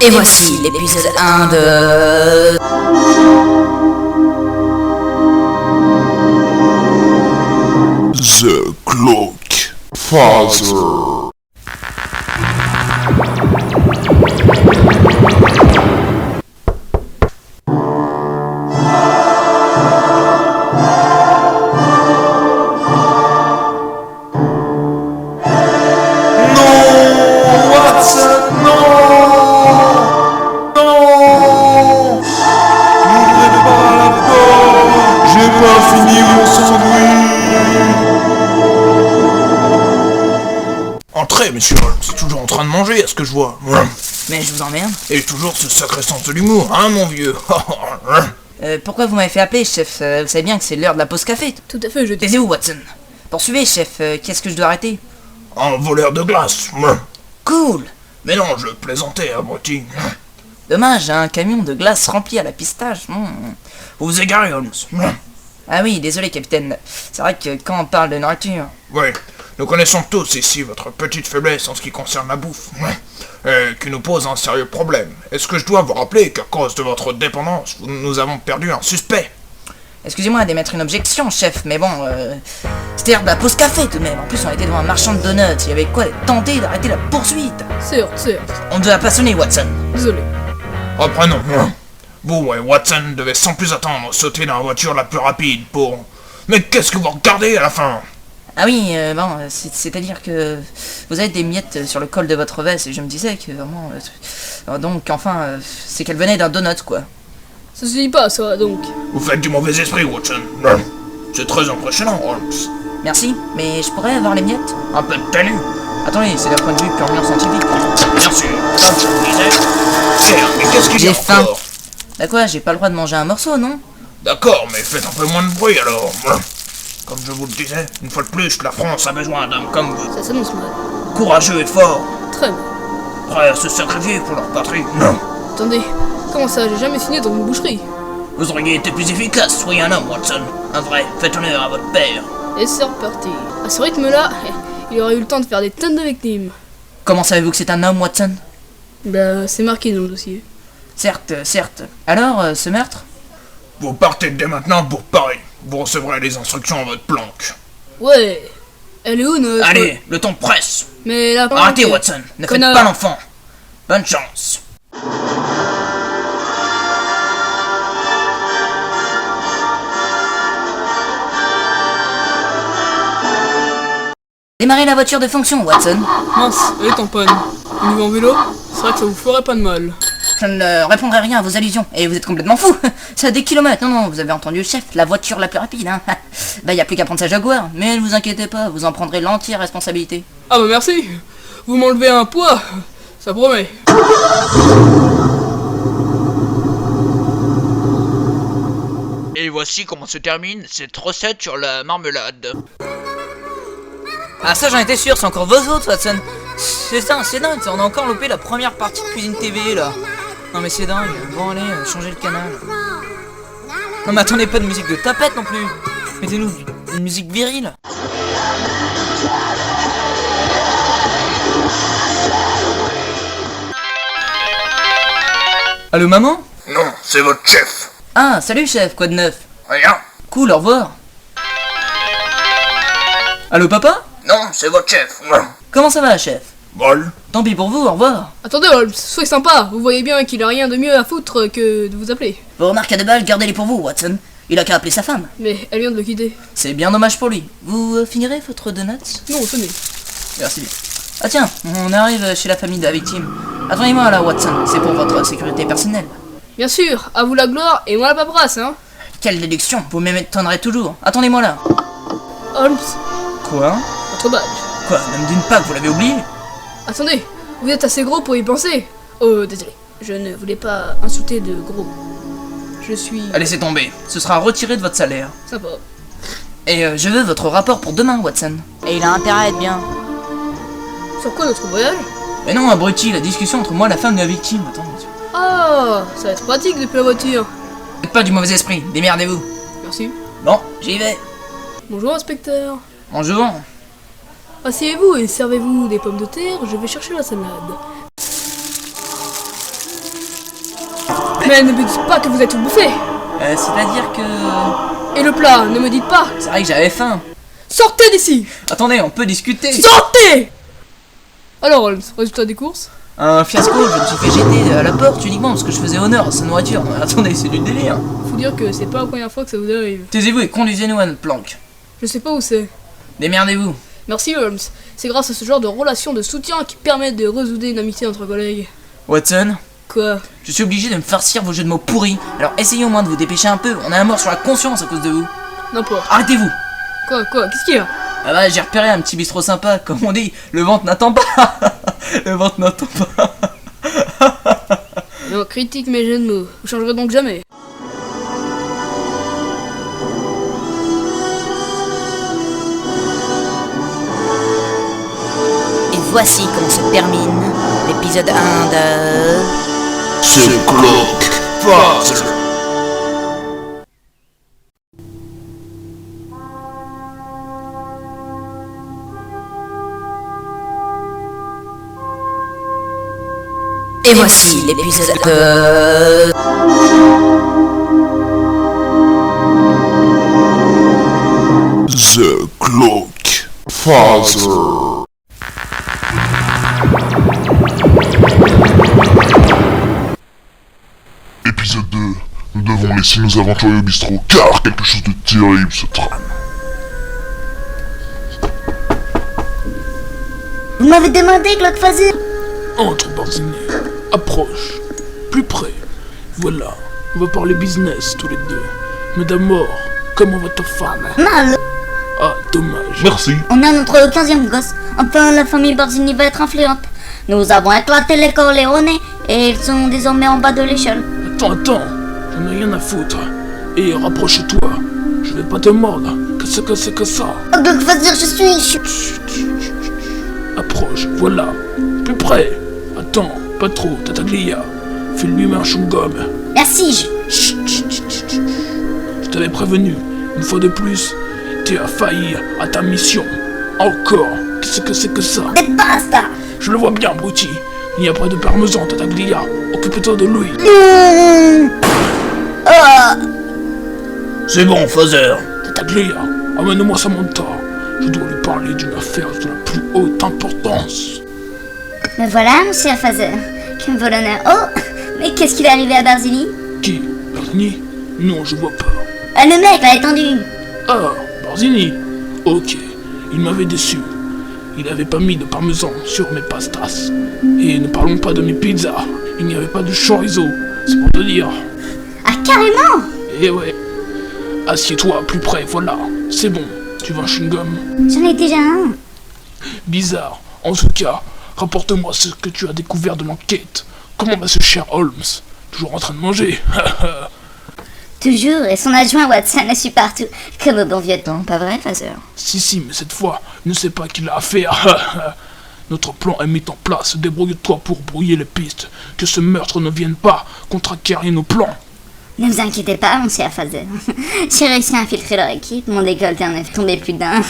Et voici l'épisode 1 de... The Cloak Father. Entrez, monsieur Holmes, c'est toujours en train de manger, à ce que je vois. Mais je vous emmerde. Et toujours ce sacré sens de l'humour, hein, mon vieux. Pourquoi vous m'avez fait appeler, chef? Vous savez bien que c'est l'heure de la pause café. Tout à fait, je dis. Taisez-vous, Watson. Poursuivez, chef. Qu'est-ce que je dois arrêter? Un voleur de glace. Cool. Mais non, je plaisantais, abruti. Dommage, un camion de glace rempli à la pistache. Vous vous égarez, Holmes. Ah oui, désolé, capitaine. C'est vrai que quand on parle de nourriture... Oui, nous connaissons tous ici votre petite faiblesse en ce qui concerne la bouffe, qui nous pose un sérieux problème. Est-ce que je dois vous rappeler qu'à cause de votre dépendance, nous avons perdu un suspect? Excusez-moi d'émettre une objection, chef, mais bon, c'était l'heure de la pause café tout de même. En plus, on était devant un marchand de donuts. Il y avait quoi tenter d'arrêter la poursuite? Certes. On devait pas sonner, Watson. Désolé. Reprenons. Vous et Watson devez sans plus attendre sauter dans la voiture la plus rapide pour... Mais qu'est-ce que vous regardez à la fin? Ah oui, bon, c'est-à-dire que vous avez des miettes sur le col de votre veste et je me disais que vraiment... donc, enfin, c'est qu'elle venait d'un donut, quoi. Ça se dit pas, ça, donc. Vous faites du mauvais esprit, Watson. C'est très impressionnant, Holmes. Merci, mais je pourrais avoir les miettes? Un peu de tenue. Attendez, c'est d'un point de vue purement scientifique. Bien sûr, comme je vous disais. Tiens, mais qu'est-ce qu'il y a J'ai faim. encore? Bah quoi, j'ai pas le droit de manger un morceau, non? D'accord, mais faites un peu moins de bruit alors. Comme je vous le disais, une fois de plus, la France a besoin d'hommes comme vous. Ça s'annonce mal. Courageux et forts, Très mal. prêts à se sacrifier pour leur patrie. Attendez, comment ça, j'ai jamais signé dans une boucherie? Vous auriez été plus efficace, soyez un homme, Watson. Un vrai, faites honneur à votre père. Et c'est reparti. À ce rythme-là, il aurait eu le temps de faire des tonnes de victimes. Comment savez-vous que c'est un homme, Watson? Bah, c'est marqué dans le dossier. Certes. Alors, ce meurtre? Vous partez dès maintenant pour Paris. Vous recevrez les instructions à votre planque. Ouais. Elle est où, notre... Allez, le temps presse. Mais la planque... Arrêtez, Watson. Ne faites Connard. pas l'enfant. Bonne chance. Démarrez la voiture de fonction, Watson. Mince, elle est en panne. Au niveau en vélo, c'est vrai que ça vous ferait pas de mal. Je ne répondrai rien à vos allusions. Et vous êtes complètement fou. C'est à des kilomètres. Non, vous avez entendu le chef. La voiture la plus rapide, hein. Bah, y a plus qu'à prendre sa Jaguar. Mais ne vous inquiétez pas, vous en prendrez l'entière responsabilité. Ah bah merci. Vous m'enlevez un poids. Ça promet. Et voici comment se termine cette recette sur la marmelade. Ah, ça, j'en étais sûr. C'est encore vos autres, Watson. C'est dingue. On a encore loupé la première partie de Cuisine TV, là. Non, mais c'est dingue. Bon, allez, changez le canal. Non, mais attendez pas de musique de tapette non plus. Mettez-nous une musique virile. Allô, maman? Non, c'est votre chef. Ah, salut, chef. Quoi de neuf? Rien. Cool, au revoir. Allô, papa? Non, c'est votre chef. Comment ça va, chef? Bol. Tant pis pour vous, au revoir. Attendez, Holmes, soyez sympa. Vous voyez bien qu'il a rien de mieux à foutre que de vous appeler. Vos remarques à deux balles, gardez-les pour vous, Watson. Il a qu'à appeler sa femme. Mais elle vient de le quitter. C'est bien dommage pour lui. Vous finirez votre donut? Non, tenez. Merci bien. Ah tiens, on arrive chez la famille de la victime. Attendez-moi là, Watson, c'est pour votre sécurité personnelle. Bien sûr, à vous la gloire et moi la paperasse, hein. Quelle déduction, vous m'étonnerez toujours. Attendez-moi là. Holmes, Quoi? votre badge. Quoi, ne me dites pas que vous l'avez oublié? Attendez, vous êtes assez gros pour y penser. Oh, désolé, je ne voulais pas insulter de gros. Je suis... Laissez tomber, ce sera retiré de votre salaire. Sympa. Et je veux votre rapport pour demain, Watson. Et il a intérêt à être bien. Sur quoi notre voyage? Mais non, abruti, la discussion entre moi et la femme de la victime. Attends, Ah, ça va être pratique depuis la voiture. faites pas du mauvais esprit, démerdez-vous. Merci. Bon, j'y vais. Bonjour, inspecteur. Bonjour. Asseyez-vous et servez-vous des pommes de terre, je vais chercher la salade. Mais ne me dites pas que vous êtes tout bouffé. C'est-à-dire que... Et le plat, ne me dites pas. C'est vrai que j'avais faim. Sortez d'ici. Attendez, on peut discuter. Sortez. Alors Holmes, résultat des courses? Un fiasco, je me suis fait jeter à la porte uniquement parce que je faisais honneur à sa nourriture. Attendez, c'est du délire. Faut dire que c'est pas la première fois que ça vous arrive. Taisez-vous et conduisez-nous à notre planque. Je sais pas où c'est. Démerdez-vous. Merci Holmes. C'est grâce à ce genre de relation de soutien qui permet de résoudre une amitié entre collègues. Watson, Quoi? je suis obligé de me farcir vos jeux de mots pourris. Alors essayez au moins de vous dépêcher un peu. On a un mort sur la conscience à cause de vous. N'importe. Arrêtez-vous. Quoi? Qu'est-ce qu'il y a? Ah bah j'ai repéré un petit bistrot sympa. Comme on dit, le ventre n'attend pas. Le ventre n'attend pas. Non, critique mes jeux de mots. Vous changerez donc jamais. Et voici comment se termine l'épisode 1 de... The Clock Father. Et voici l'épisode 2... The Clock Father. Épisode 2. Nous devons laisser nos aventuriers au bistrot car quelque chose de terrible se trame. Vous m'avez demandé, Glockfazer? Entre, Barzini. Approche. Plus près. Voilà. On va parler business tous les deux. Madame Mort, comment va ta femme? Mal. Ah, dommage. Merci. On a notre 15e gosse. Enfin, la famille Barzini va être influente. Nous avons éclaté les Corleone et ils sont désormais en bas de l'échelle. Attends. J'en ai rien à foutre. Et rapproche-toi. Je vais pas te mordre. Qu'est-ce que c'est que ça? Oh, Glockfazer, je suis... Approche, voilà. Plus près. Attends, pas trop, Tataglia. File-lui un chewing-gum. Merci, Chut. Je t'avais prévenu. Une fois de plus, tu as failli à ta mission. Encore. Qu'est-ce que c'est que ça? Et basta. Je le vois bien, Brutti. Il n'y a pas de parmesan, Tataglia. Occupe-toi de lui. C'est bon, Father. Tataglia, amène-moi Samantha. Je dois lui parler d'une affaire de la plus haute importance. Me voilà, monsieur Fazer. Qui me vaut l'honneur. Oh, mais qu'est-ce qu'il est arrivé à Barzini? Qui? Barzini? Non, je vois pas. Ah, le mec l'a étendu. Ah, Barzini. Ok, il m'avait déçu. Il avait pas mis de parmesan sur mes pastas. Et ne parlons pas de mes pizzas. Il n'y avait pas de chorizo. C'est pour te dire. Ah, carrément. Eh ouais. Assieds-toi plus près, voilà. C'est bon. Tu veux un chewing-gum? J'en ai déjà un. Bizarre. En tout cas, rapporte-moi ce que tu as découvert de l'enquête. Comment va ce cher Holmes? Toujours en train de manger. Toujours, et son adjoint Watson le suit partout. Comme au bon vieux temps, pas vrai, Fazer? Si, mais cette fois, il ne sait pas qu'il a affaire. Notre plan est mis en place. Débrouille-toi pour brouiller les pistes. Que ce meurtre ne vienne pas contrarier nos plans. Ne vous inquiétez pas, monsieur Fazer. J'ai réussi à infiltrer leur équipe, mon décolleté en est tombé plus d'un.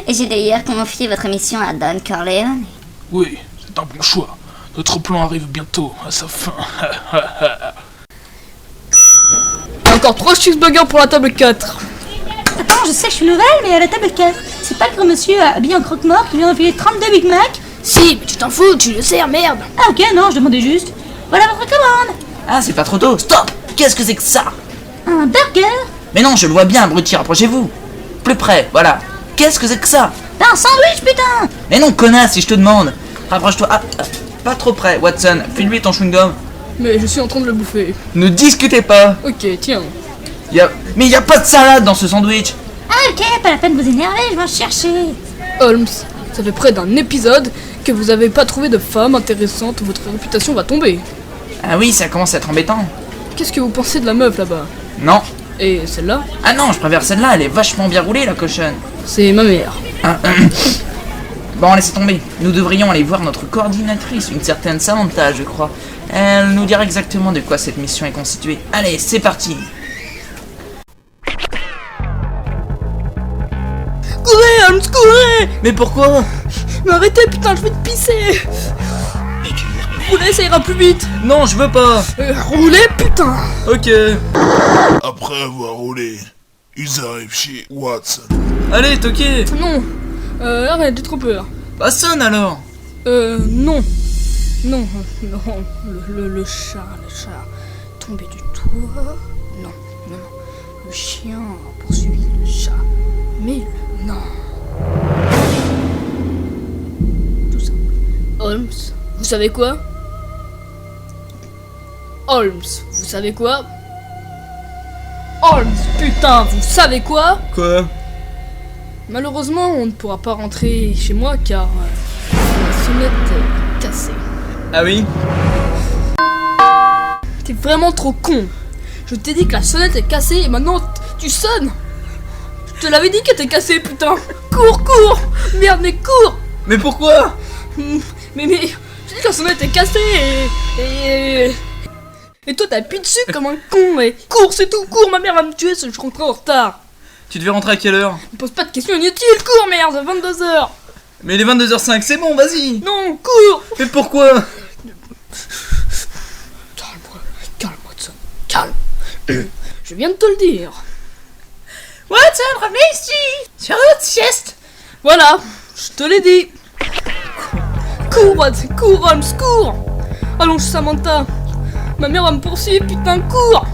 Et j'ai d'ailleurs confié votre mission à Don Corleone. Oui, c'est un bon choix. Notre plan arrive bientôt à sa fin. Et encore 3 cheeseburgers pour la table 4. Attends, je sais que je suis nouvelle, mais à la table 4, c'est pas le grand monsieur habillé en croque-mort qui vient enfiler 32 Big Mac? Si, mais tu t'en fous, tu le sers, merde. Ah ok, non, je demandais juste. Voilà votre commande. Ah, c'est pas trop tôt. Stop. Qu'est-ce que c'est que ça? Un burger? Mais non, je le vois bien, abruti, rapprochez-vous. Plus près, voilà. Qu'est-ce que c'est que ça? Un sandwich, putain! Mais non, connasse, si je te demande. Rapproche-toi. Ah, pas trop près, Watson. File-lui ton chewing-gum. Mais je suis en train de le bouffer. Ne discutez pas. Ok, tiens. Mais y a pas de salade dans ce sandwich. Ah ok, pas la peine de vous énerver, je vais en chercher. Holmes, ça fait près d'un épisode que vous avez pas trouvé de femme intéressante, votre réputation va tomber. Ah oui, ça commence à être embêtant. Qu'est-ce que vous pensez de la meuf là-bas? Non. Et celle-là? Ah non, je préfère celle-là, elle est vachement bien roulée, la cochonne. C'est ma mère. Ah, bon, laissez tomber. Nous devrions aller voir notre coordinatrice, une certaine Samantha, je crois. Elle nous dira exactement de quoi cette mission est constituée. Allez, c'est parti. Courez, Holmes, courez! Mais pourquoi? Mais arrêtez, putain, je vais te pisser! roulez, ça ira plus vite. Non, je veux pas. Roulez, putain. Ok. Après avoir roulé, ils arrivent chez Watson. Allez, toqué. Non. Arrête, j'ai trop peur. Bah sonne alors. Non. Non, non. Le chat. Tombé du toit. Non. Le chien a poursuivi le chat. Mais non. Tout ça. Holmes, vous savez quoi? Holmes, vous savez quoi? Holmes, putain, vous savez quoi? Quoi? Malheureusement, on ne pourra pas rentrer chez moi car la sonnette est cassée. Ah oui? T'es vraiment trop con. Je t'ai dit que la sonnette est cassée et maintenant tu sonnes. Je te l'avais dit qu'elle était cassée, putain. Cours. Merde, mais cours. Mais pourquoi? Mais je dis que la sonnette est cassée et toi t'as appuyé dessus comme un con. Mais cours, c'est tout, cours. Ma mère va me tuer si je rentre en retard. Tu devais rentrer à quelle heure? Ne pose pas de questions inutiles, cours, merde, 22h. Mais il est 22h05, c'est bon, vas-y. Non, cours. Mais pourquoi? Calme, Watson, calme. Je viens de te le dire. Watson, revenez ici. Sur notre sieste. Voilà, je te l'ai dit. Cours, Watson, cours, Holmes, cours. Allons chez Samantha. Ma mère va me poursuivre, putain, cours.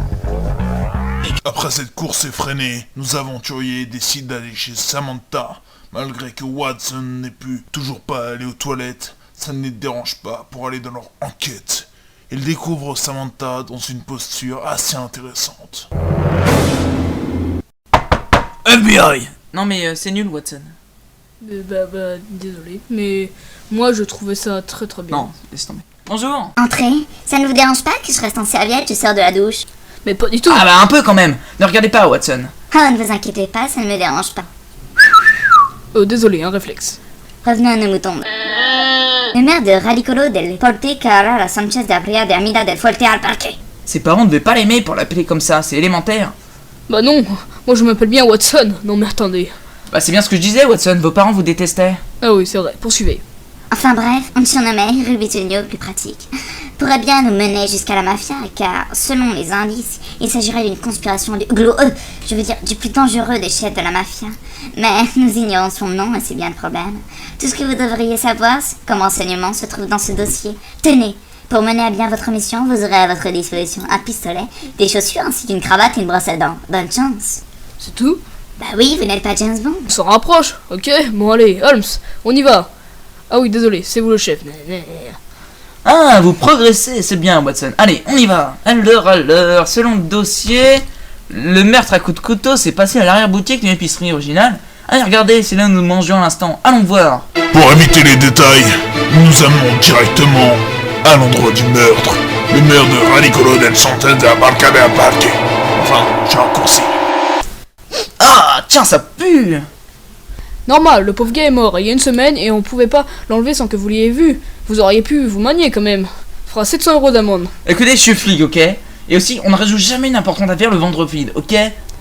Après cette course effrénée, nos aventuriers décident d'aller chez Samantha. Malgré que Watson n'ait pu toujours pas aller aux toilettes, ça ne les dérange pas pour aller dans leur enquête. Ils découvrent Samantha dans une posture assez intéressante. FBI. Non mais c'est nul, Watson. Désolé, mais moi je trouvais ça très bien. Non, laisse tomber. Bonjour. Entrez. Ça ne vous dérange pas que je reste en serviette, je sors de la douche? Mais pas du tout. Ah bah un peu quand même. Ne regardez pas, Watson. Ah, ne vous inquiétez pas, ça ne me dérange pas. Désolé, un réflexe. Revenons à nos moutons. Le maire de Radicolo del Porte Carrara Sanchez de Abria de Amida del Forte al Parque. Ses parents ne devaient pas l'aimer pour l'appeler comme ça, c'est élémentaire. Bah non, moi je m'appelle bien Watson. Non mais attendez. Bah c'est bien ce que je disais, Watson, vos parents vous détestaient. Ah oui, c'est vrai, poursuivez. Enfin bref, on le surnommait Rubitugno plus pratique. Pourrait bien nous mener jusqu'à la mafia, car selon les indices, il s'agirait d'une conspiration du du plus dangereux des chefs de la mafia. Mais nous ignorons son nom et c'est bien le problème. Tout ce que vous devriez savoir comme renseignement se trouve dans ce dossier. Tenez, pour mener à bien votre mission, vous aurez à votre disposition un pistolet, des chaussures ainsi qu'une cravate et une brosse à dents. Bonne chance. C'est tout? Bah oui, vous n'êtes pas James Bond. On s'en rapproche, ok? Bon allez, Holmes, on y va. Ah oui, désolé, c'est vous le chef. Ah, vous progressez, c'est bien, Watson. Allez, on y va. À l'heure, selon le dossier, le meurtre à coups de couteau s'est passé à l'arrière-boutique d'une épicerie originale. Allez, regardez, c'est là où nous mangeons à l'instant. Allons voir. Pour éviter les détails, nous nous amenons directement à l'endroit du meurtre. Le meurtre de Radicolo del Sanchez de Barca del Parque. Enfin, j'ai raccourci. Ah, tiens, ça pue. Normal, le pauvre gars est mort il y a une semaine et on pouvait pas l'enlever sans que vous l'ayez vu. Vous auriez pu vous manier quand même. Ça fera 700 € d'amende. Écoutez, je suis flic, ok? Et aussi, on ne résout jamais une importante affaire le ventre vide, ok?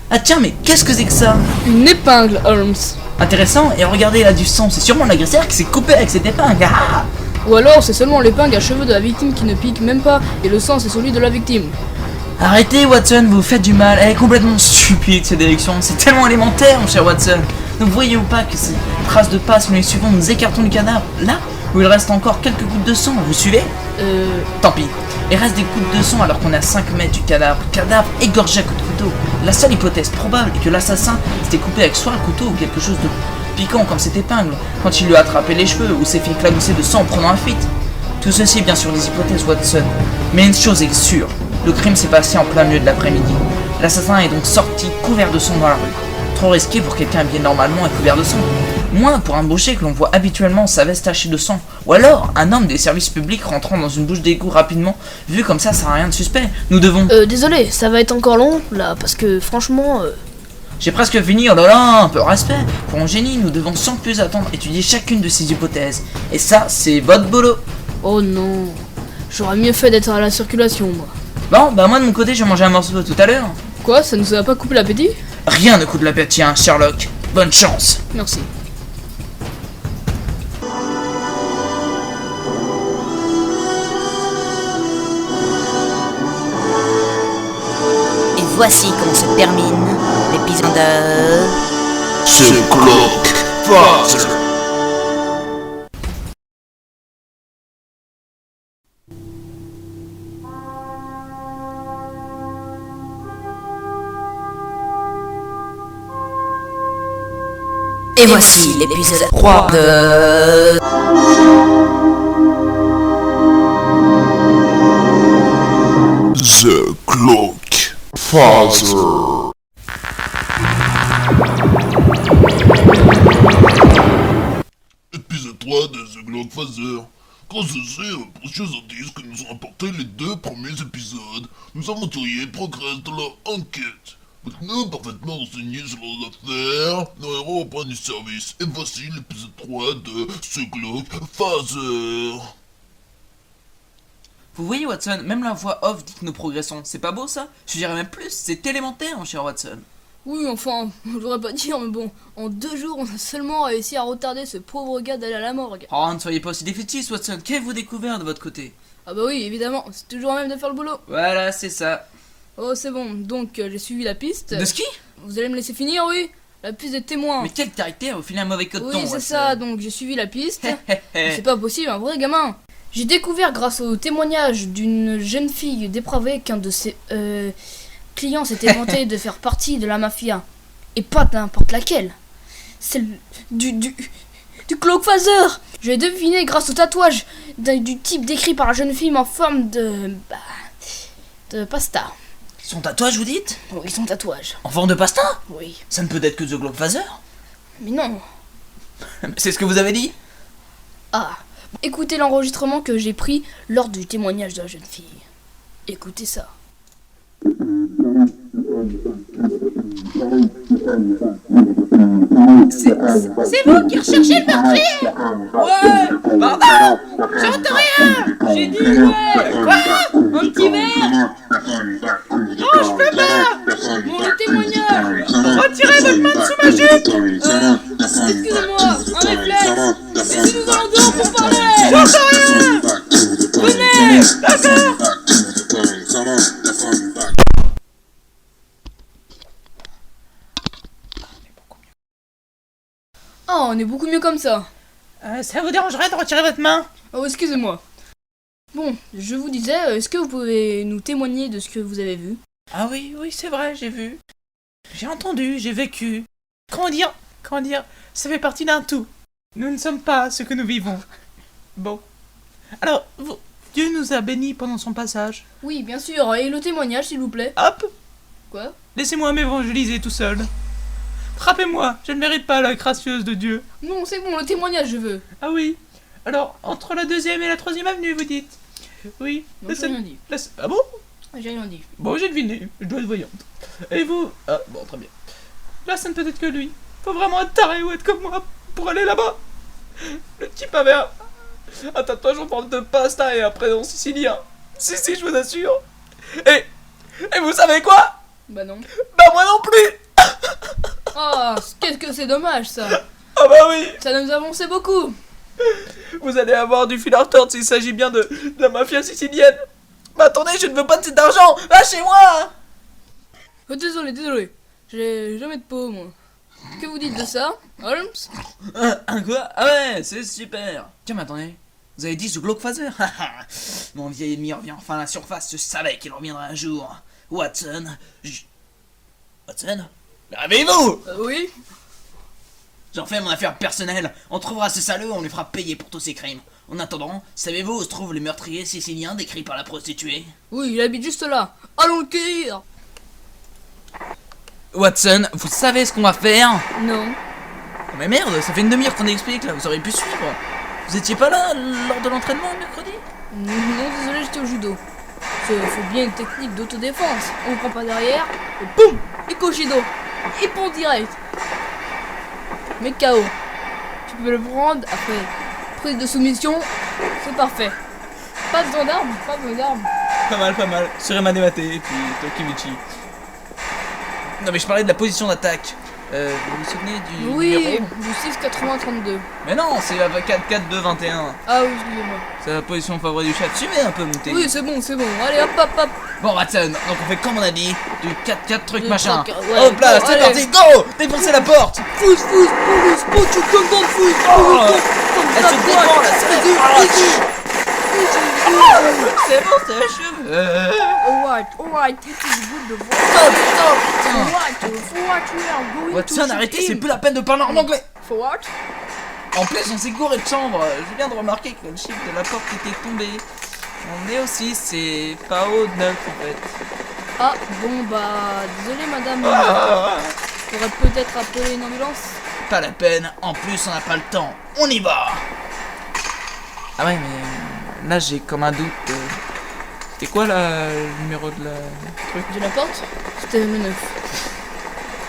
Ah tiens, mais qu'est-ce que c'est que ça? Une épingle, Holmes. Intéressant, et regardez là du sang, c'est sûrement l'agresseur qui s'est coupé avec cette épingle. Ah! Ou alors c'est seulement l'épingle à cheveux de la victime qui ne pique même pas et le sang c'est celui de la victime. Arrêtez, Watson, vous faites du mal. Elle est complètement stupide cette direction. C'est tellement élémentaire, mon cher Watson. Ne voyez-vous pas que ces traces de pas sur les suivants, nous écartons du cadavre là où il reste encore quelques gouttes de sang, vous suivez? Tant pis. Il reste des gouttes de sang alors qu'on est à 5 mètres du cadavre. Cadavre égorgé à coups de couteau. La seule hypothèse probable est que l'assassin s'était coupé avec soit un couteau ou quelque chose de piquant comme cette épingle quand il lui a attrapé les cheveux ou s'est fait éclabousser de sang en prenant un fuite. Tout ceci est bien sûr des hypothèses, Watson. Mais une chose est sûre, le crime s'est passé en plein milieu de l'après-midi. L'assassin est donc sorti couvert de sang dans la rue. Trop risqué pour quelqu'un habillé normalement et couvert de sang. Moins pour un boucher que l'on voit habituellement sa veste tachée de sang. Ou alors un homme des services publics rentrant dans une bouche d'égout rapidement. Vu comme ça n'a rien de suspect. Nous devons... Désolé, ça va être encore long là parce que franchement... J'ai presque fini, oh là là, un peu de respect. Pour un génie, nous devons sans plus attendre étudier chacune de ces hypothèses. Et ça, c'est votre boulot. Oh non, j'aurais mieux fait d'être à la circulation moi. Bon, bah moi de mon côté, j'ai mangé un morceau tout à l'heure. Quoi, ça nous a pas coupé l'appétit? Rien ne coûte l'appétit, hein, Sherlock. Bonne chance. Merci. voici comment se termine l'épisode de... The Clock Father. Et voici l'épisode 3 de... The Clock Father. Épisode 3 de The Clock Father. Grâce à ces précieux indices que nous ont apportés les 2 premiers épisodes, nous aventuriers progressent dans leur enquête. Maintenant parfaitement renseignés sur leurs affaires, nos héros reprennent du service. Et voici l'épisode 3 de The Clock Father. Vous voyez Watson, même la voix off dit que nous progressons. C'est pas beau ça? Je dirais même plus, c'est élémentaire mon cher Watson. Oui, enfin, je voudrais pas dire, mais bon, en 2 jours, on a seulement réussi à retarder ce pauvre gars d'aller à la morgue. Oh, ne soyez pas aussi défaitiste Watson, qu'avez-vous découvert de votre côté? Ah bah oui, évidemment, c'est toujours à même de faire le boulot. Voilà, c'est ça. Oh, c'est bon, donc j'ai suivi la piste. De ski? Vous allez me laisser finir, oui? La piste des témoins. Mais quel caractère, vous filez un mauvais coton. Oui, c'est Watson. ça, donc j'ai suivi la piste. Mais c'est pas possible, un vrai gamin. J'ai découvert grâce au témoignage d'une jeune fille dépravée qu'un de ses clients s'était vanté de faire partie de la mafia. Et pas n'importe laquelle. Celle du Clockfather. J'ai deviné grâce au tatouage du type décrit par la jeune fille en forme de pasta. Son tatouage, vous dites? Oui, son tatouage. En forme de pasta? Oui. Ça ne peut être que The Clockfather. Mais non. C'est ce que vous avez dit? Ah. Écoutez l'enregistrement que j'ai pris lors du témoignage de la jeune fille. Écoutez ça. C'est vous qui recherchez le meurtrier? Ouais! Pardon! J'entends rien! J'ai dit ouais! Quoi? Un petit verre? Non, je peux pas! Bon, le témoignage. Retirez votre main de sous ma jupe! Excusez-moi, un réflexe. Laissez-nous en dehors pour parler. J'entends rien! Venez. D'accord! Oh, on est beaucoup mieux comme ça. Ça vous dérangerait de retirer votre main? Oh, excusez-moi. Bon, je vous disais, est-ce que vous pouvez nous témoigner de ce que vous avez vu? Ah oui, c'est vrai, j'ai vu. J'ai entendu, j'ai vécu. Comment dire, ça fait partie d'un tout. Nous ne sommes pas ce que nous vivons. Bon. Alors, Dieu nous a bénis pendant son passage. Oui, bien sûr, et le témoignage, s'il vous plaît. Hop! Quoi? Laissez-moi m'évangéliser tout seul. Frappez-moi, je ne mérite pas la gracieuse de Dieu. Non, c'est bon, le témoignage, je veux. Ah oui. Alors, entre la 2e et la 3e avenue, vous dites? Oui. Non, j'ai rien dit. Ah bon? J'ai rien dit. Bon, j'ai deviné, je dois être voyante. Et vous? Ah, bon, très bien. Là, ça ne peut être que lui. Faut vraiment être taré ou être comme moi pour aller là-bas. Le type avait un tatouage en forme de pasta et un prénom sicilien. Si, je vous assure. Et vous savez quoi? Bah non. Bah moi non plus. Oh, qu'est-ce que c'est dommage, ça. Ah bah oui. Ça nous avançait beaucoup. Vous allez avoir du fil à retordre s'il s'agit bien de la mafia sicilienne. Mais attendez, je ne veux pas de cet argent. Lâchez-moi. Oh, désolé. J'ai jamais de peau, moi. Que vous dites de ça, Holmes? Un quoi? Ah ouais, c'est super. Tiens, mais attendez. Vous avez dit The Clockfather? Mon vieil ennemi revient enfin à la surface. Je savais qu'il reviendrait un jour. Watson. Watson? Réveillez-vous! Oui? J'en fais mon affaire personnelle. On trouvera ce salaud, on lui fera payer pour tous ses crimes. En attendant, savez-vous où se trouve le meurtrier sicilien décrit par la prostituée? Oui, il habite juste là. Allons le cueillir. Watson, vous savez ce qu'on va faire? Non. Oh mais merde, ça fait une demi-heure qu'on explique là, vous auriez pu suivre. Vous étiez pas là lors de l'entraînement mercredi? Non, désolé, j'étais au judo. Faut bien une technique d'autodéfense. On prend pas derrière, et boum! Et Koshido. Et pont direct. Mais KO. Tu peux le prendre après prise de soumission, c'est parfait. Pas besoin d'armes, Pas mal. Surema Demate et puis Tokimichi. Non mais je parlais de la position d'attaque. Vous vous souvenez du Oui, numéro? du 68032. Mais non, c'est la 44221. Ah oui, excusez-moi. C'est la position favorite du chat. Suivez un peu, montez. Oui, c'est bon, c'est bon. Allez, hop, hop, hop. Bon, Watson, donc on fait comme on a dit, du 4-4 truc Du machin. 4-4, ouais. Hop là, Bon, c'est allez. parti, go! Défoncez la porte! Fousse, police, put your gun down, fousse. Elle se défend là, c'est bon, c'est achevé. Alright, this is good. Stop! Alright, we are going Watson, to arrêtez, shoot c'est him. plus la peine de parler en anglais. For what? En plus, on s'est gouré de chambre. Je viens de remarquer que le chiffre de la porte était tombé. On est aussi, c'est pas haut de 9 en fait. Ah, bon, bah, désolé, madame. Faudrait peut-être appeler une ambulance. Pas la peine, en plus on n'a pas le temps. On y va! Ah ouais, mais là j'ai comme un doute. C'était quoi le numéro de la truc? De la porte? C'était le 9.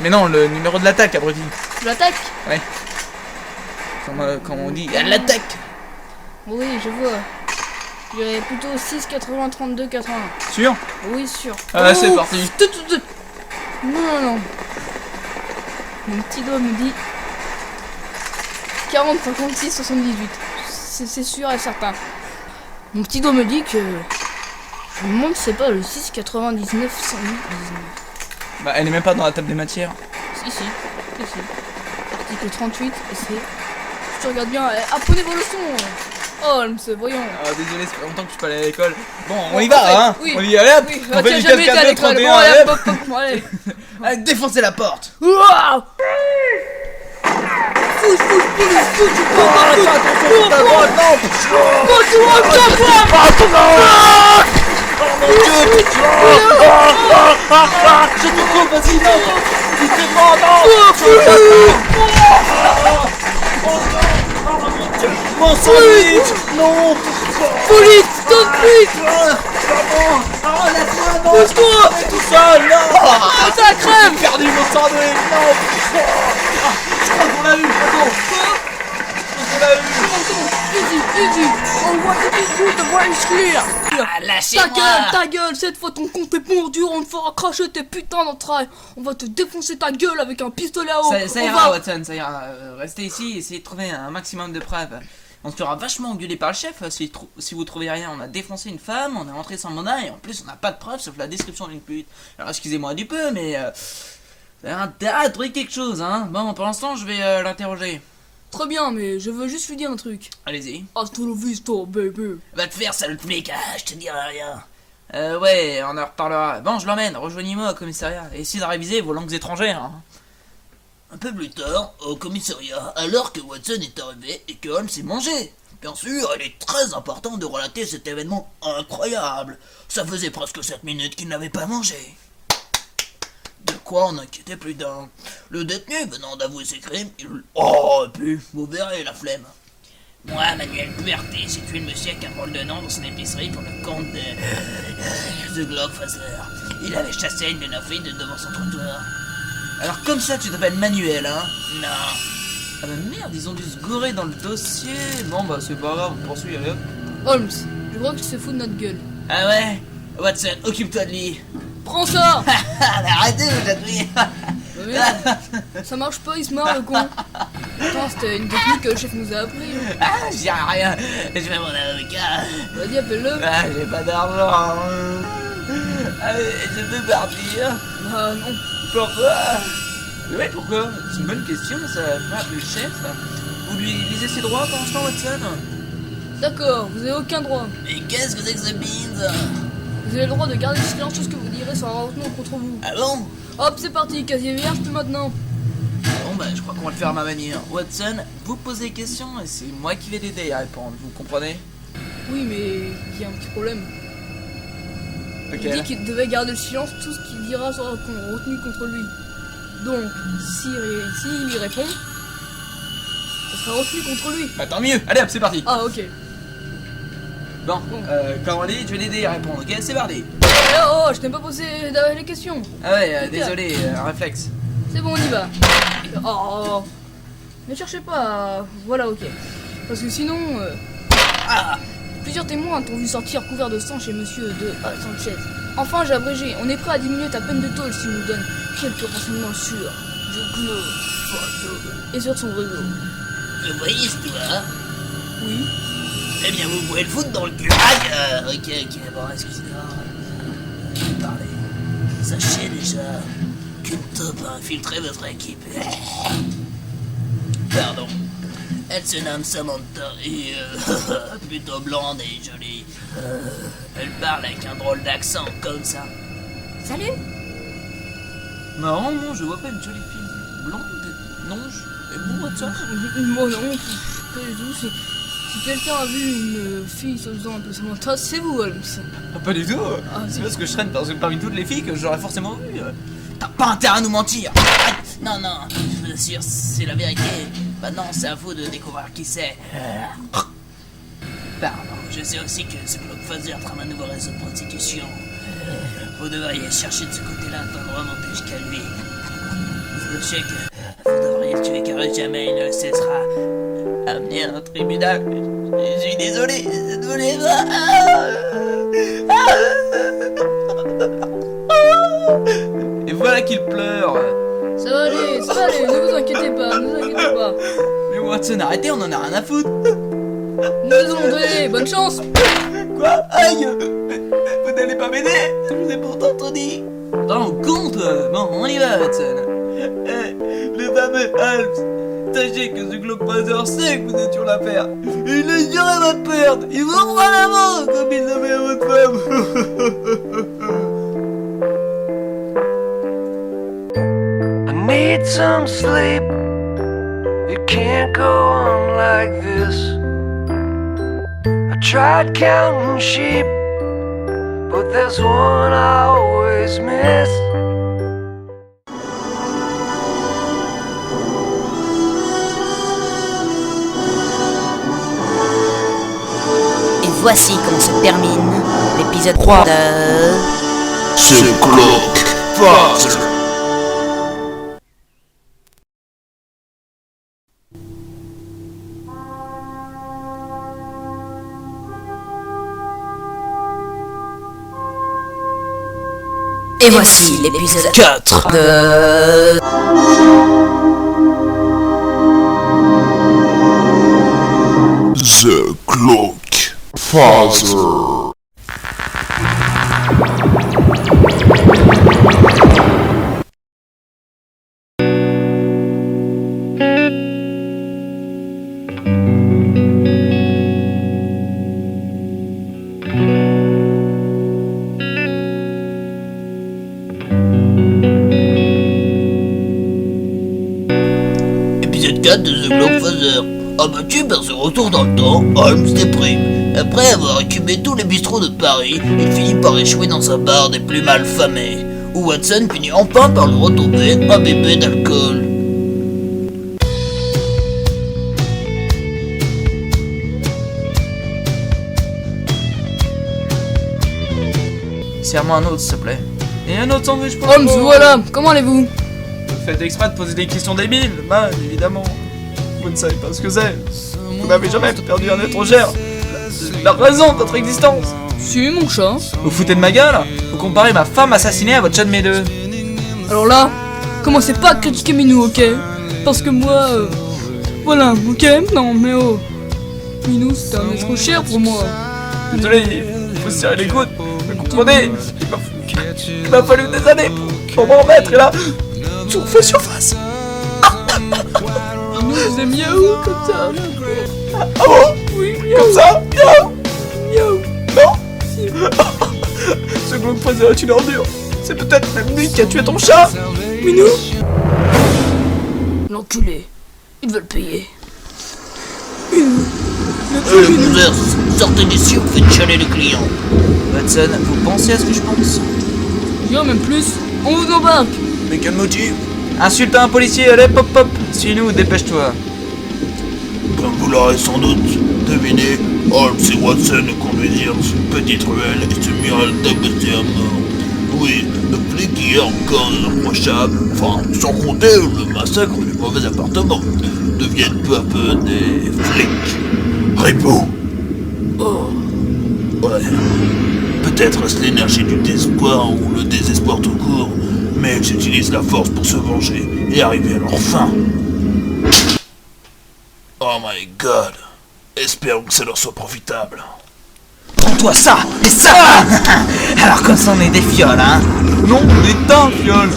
Mais non, le numéro de l'attaque, abruti. Tu l'attaques? Ouais. Comme on dit, elle l'attaque! Oui, je vois. Il y aurait plutôt 6, 80, 32, 81. Sûr? Oui, sûr. Ah, c'est parti. Non. Mon petit doigt me dit 40, 56, 78. C'est sûr et certain. Mon petit doigt me dit que... Je me demande si c'est pas le 6, 99, 108, 19. Bah, elle est même pas dans la table des matières. Si. Article 38, et c'est... Si tu regardes bien, apprenez vos leçons. Holmes, voyons. Ah, désolé, ça fait longtemps que je suis pas allé à l'école. Bon, on y en va, fait, hein. oui. On y allez, hop. Oui, On tu fait as du jamais été 4, à 4, l'école. 31, Bon, allez, allez, hop, hop, allez. Allez, défoncez la porte. Waouh! Fousse, tu peux pas. Attention, ta droite, non. Je te coupe, vas-y, non. Il te prend, non. Mon sandwich. Non. Police, stop, please! Pousse-toi. Tout seul, non. Ah, ça crève! J'ai perdu mon sandwich, non. Je crois qu'on l'a eu, attends. On l'a eu. Easy. Oh, what did you do? The way is clear. Ah, lâchez-moi! Ta gueule, cette fois ton compte est bon dur, on te fera cracher tes putains d'entrailles. On va te défoncer ta gueule avec un pistolet à eau. Ça ira, Watson, ça ira. Restez ici, essayez de trouver un maximum de preuves. On se fera vachement engueuler par le chef si vous trouvez rien. On a défoncé une femme, on est rentré sans mandat et en plus on n'a pas de preuves sauf la description d'une pute. Alors excusez-moi du peu, mais vous avez intérêt à trouver quelque chose, hein. Bon, pour l'instant je vais l'interroger. Très bien, mais je veux juste lui dire un truc. Allez-y. Hasta la vista, baby. Va te faire, sale flic, je te dirai rien. Ouais, on en reparlera. Bon, je l'emmène, rejoignez-moi au commissariat. Et essayez de réviser vos langues étrangères, hein. Un peu plus tard, au commissariat, alors que Watson est arrivé et que Holmes s'est mangé. Bien sûr, il est très important de relater cet événement incroyable. Ça faisait presque 7 minutes qu'il n'avait pas mangé. De quoi en inquiétait plus d'un. Le détenu venant d'avouer ses crimes, il... Oh, puis, vous verrez la flemme. Moi, Manuel Puerté, j'ai tué le monsieur avec un rôle de nom dans son épicerie pour le compte de Glockfassler. Il avait chassé une de nos filles de devant son trottoir. Alors comme ça, tu t'appelles Manuel, hein? Non. Ah bah merde, ils ont dû se gourer dans le dossier. Bon bah c'est pas grave, on poursuit, allez hop. Holmes, je crois que tu te fous de notre gueule. Ah ouais? Watson, occupe-toi de lui. Prends ça! Arrêtez de chatouiller. Merde, ça marche pas, il se marre le con. Attends, c'était une technique que le chef nous a appris. Ah, j'y arrive rien. Je vais mon avocat. Vas-y, appelle-le. Ah, j'ai pas d'argent. Allez, je peux partir. Bah non. Pourquoi? Ouais, pourquoi? C'est une bonne question, ça va appeler le chef. Vous lui lisez ses droits pour l'instant, Watson? D'accord, vous avez aucun droit. Mais qu'est-ce que c'est que ce beans? Vous avez le droit de garder le silence, tout ce que vous direz sera retenu contre vous. Ah bon? Hop, c'est parti, casier vierge, plus maintenant. Bon bah je crois qu'on va le faire à ma manière. Watson, vous posez des questions et c'est moi qui vais l'aider à répondre, vous comprenez? Oui, mais il y a un petit problème. Ok. Il dit qu'il devait garder le silence, tout ce qu'il dira sera retenu contre lui. Donc, s'il y répond, ça sera retenu contre lui. Bah tant mieux, allez hop, c'est parti. Ah, ok. Bon, comme on dit, je vais l'aider à répondre, ok? C'est parti. Oh, je t'ai pas posé les questions. Ah ouais, désolé, réflexe. C'est bon, on y va. Oh, ne cherchez pas. Voilà, ok. Parce que sinon... Plusieurs témoins t'ont vu sortir couvert de sang chez monsieur de Sanchez. Enfin, j'ai abrégé. On est prêt à diminuer ta peine de tôle si on nous donne quelques renseignements sûrs. Et sur son réseau. Vous voyez ce doigt? Oui. Eh bien, vous pouvez le foutre dans le gulag. Ok, bon, excusez-moi. Parlez. Sachez déjà qu'une taupe a infiltré votre équipe. Pardon. Elle se nomme Samantha et plutôt blonde et jolie. Elle parle avec un drôle d'accent, comme ça. Salut. Non, je vois pas une jolie fille blonde. Non, et vous, Watson? Moi non, pas du tout. Si quelqu'un a vu une fille se faisant un peu Samantha, c'est vous, Holmes. Ah, pas du tout. C'est parce que je traîne parmi toutes les filles que j'aurais forcément vu. T'as pas intérêt à nous mentir. Non, je vous assure, c'est la vérité. Maintenant, c'est à vous de découvrir qui c'est. Pardon, je sais aussi que ce Clockfather trame un nouveau réseau de prostitution. Vous devriez chercher de ce côté-là tant de remonter jusqu'à lui. Sachez que vous devriez le tuer car jamais il ne cessera. Amené à un tribunal. Je suis désolé, ne voulez pas. Et voilà qu'il pleure. Ça va aller, ne vous inquiétez pas, Mais Watson, arrêtez, on en a rien à foutre. Nous allons donner, bonne chance. Quoi? Aïe! Vous n'allez pas m'aider? Je vous ai pourtant tout dit. T'en rends compte? Bon, on y va, Watson. Le fameux Holmes. Sachez que ce Clockfather sait que vous êtes sur l'affaire. Il ne jamais va perdre. Il vous rend la main comme il l'a fait à votre femme. I need some sleep. It can't go on like this. I tried counting sheep, but there's one I always miss. Et voici comment se termine l'épisode 3 de... Ce Clockfather. Et voici l'épisode 4 de... The Clockfather. Épisode 4 de The Clockfather. Abattu par ce retour dans le temps, Holmes déprime. Après avoir occupé tous les bistrots de Paris, il finit par échouer dans sa barre des plus mal famés, où Watson finit enfin par le retrouver un bébé d'alcool. Serre-moi un autre, s'il te plaît. Et un autre sandwich pour Holmes, voilà, comment allez-vous? Vous faites exprès de poser des questions débiles, bah évidemment. Vous ne savez pas ce que c'est. Vous n'avez jamais perdu un être cher. La raison de votre existence. Si, mon chat. Vous foutez de ma gueule? Vous comparez ma femme assassinée à votre chat de mes deux. Alors là, commencez pas à critiquer Minou, ok? Parce que moi, voilà, ok? Non, mais oh. Minou, c'est un être cher pour moi. Désolé, il faut se serrer les coudes. Vous comprenez? Il m'a fallu des années pour m'en remettre et là, je vous fais surface. Minou, c'est miaou comme ça. Ah bon? Oui, miaou. Comme ça? Miaou. Miaou. Non. Ce Clockfather est une ordure. C'est peut-être même lui qui a tué ton chat. Minou. L'enculé. Ils veulent payer. Losers, sortez d'ici ou faites chialer les clients. Watson, vous pensez à ce que je pense? Bien, même plus. On vous embarque. Mais quel motif? Insulte un policier, allez, pop pop. Suis-nous, dépêche-toi. Comme vous l'aurez sans doute deviné, Holmes et Watson conduisirent une petite ruelle et se mirent à tabasser à mort. Oui, le flic qui est encore irréprochable, enfin, sans compter le massacre du mauvais appartement, deviennent peu à peu des flics. Ripou. Oh. Ouais. Peut-être est-ce l'énergie du désespoir ou le désespoir tout court, mais ils utilisent la force pour se venger et arriver à leur fin. Oh my god. Espérons que ça leur soit profitable. Prends-toi ça et ça. Alors comme ça on est des fioles, hein. Non, on est un fiole.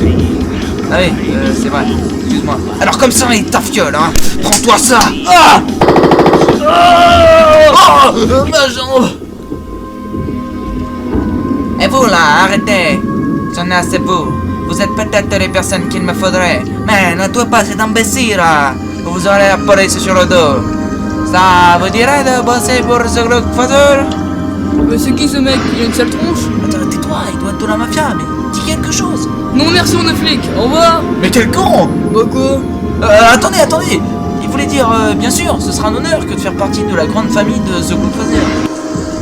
Ah oui, c'est vrai, excuse-moi. Alors comme ça on est ta fiole, hein. Prends-toi ça. Ah ma jambe. Et vous là, arrêtez. J'en ai assez pour. Vous êtes peut-être les personnes qu'il me faudrait. Mais ne tuez pas cet imbécile là. Vous aurez la police sur le dos. Ça vous dirait de bosser pour ce gros faiseur? Mais c'est qui ce mec? Il a une sale tronche? Attends, tais-toi, il doit être de la mafia, mais dis quelque chose. Non merci on est flic, au revoir. Mais quel con. Bah quoi? Attendez. Il voulait dire, bien sûr, ce sera un honneur que de faire partie de la grande famille de The Good Father.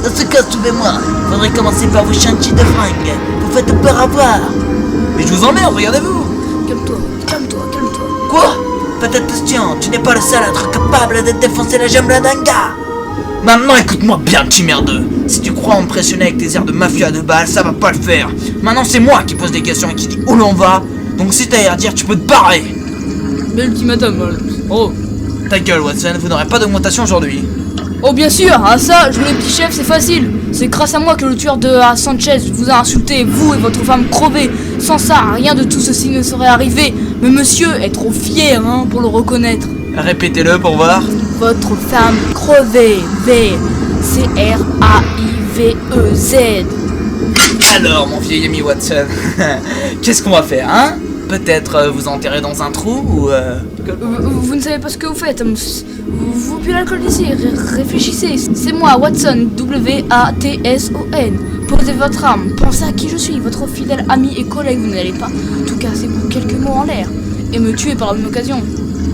Dans ce cas, suivez-moi. Faudrait commencer par vous changer de fringues. Vous faites peur à voir. Mais je vous emmerde, regardez-vous. Calme-toi. Quoi? Faites attention, tu n'es pas le seul à être capable de défoncer la jambe d'un gars. Maintenant écoute-moi bien, petit merdeux. Si tu crois impressionner avec tes airs de mafia de balle, ça va pas le faire. Maintenant c'est moi qui pose des questions et qui dis où l'on va. Donc si t'as à dire, tu peux te barrer. Bel ultimatum, oh. Ta gueule Watson, vous n'aurez pas d'augmentation aujourd'hui. Oh bien sûr, ah ça, jouer les petits chefs c'est facile. C'est grâce à moi que le tueur de Sanchez vous a insulté, vous et votre femme crevée. Sans ça, rien de tout ceci ne serait arrivé. Mais monsieur est trop fier hein, pour le reconnaître. Répétez-le pour voir. Votre femme crevée, V-C-R-A-I-V-E-Z. Alors mon vieil ami Watson, qu'est-ce qu'on va faire hein? Peut-être vous enterrer dans un trou ou Vous ne savez pas ce que vous faites. Vous buvez l'alcool d'ici, réfléchissez. C'est moi, Watson, W-A-T-S-O-N. Posez votre âme, pensez à qui je suis, votre fidèle ami et collègue. Vous n'allez pas tout casser pour quelques mots en l'air et me tuer par la même occasion.